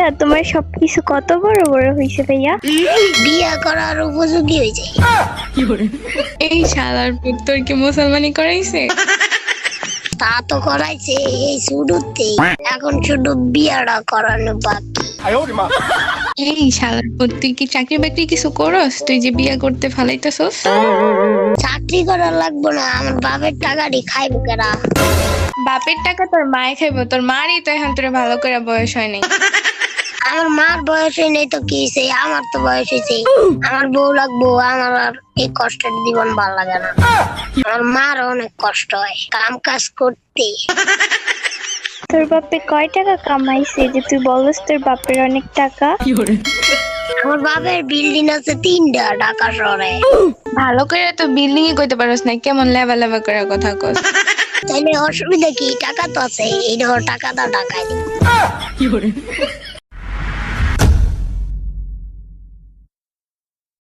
ভাইয়া তোমার সবকিছু কত বড় বড় হয়েছে ভাইয়া? বিয়ে করার উপযোগী হয়েছে। এই শালার পুত তোর কি মুসলমানি করাইছে? তা তো করাইছে এই শুরুতেই, এখন শুধু বিয়েটা করানো বাকি। এই শালার পুত তুই কি চাকরি বাকরি কিছু করস? তুই যে বিয়ে করতে ফালাইতেছস? চাকরি করা লাগবো না, আমার বাপের টাকাটি খাইবো কেনা। বাপের টাকা তোর মায়ে খাইবো, তোর মারই তো এখন তোর ভালো করে বয়স হয় নাই। আমার মার বয়স হয় নাই তো কি হয়েছে, আমার তো বয়স হয়েছে। আমার বউ লাগবো, আমার আর এই কষ্টের জীবন ভালো লাগে না। আমার মার অনেক কষ্ট হয় কাম কাজ করতে। তোর বাপে কয় টাকা কামাইছে যে তুই বলস তোর বাপের অনেক টাকা? আমার বাপের বিল্ডিং আছে 3টা ঢাকা শহরে। ভালো করে তো বিল্ডিং এ কইতে পারস না, কেমন লেভা লেভা করে কথা কস। তাইলে অসুবিধা কি? টাকা তো আছে, এই ধর টাকা দাও, টাকায় দিবো।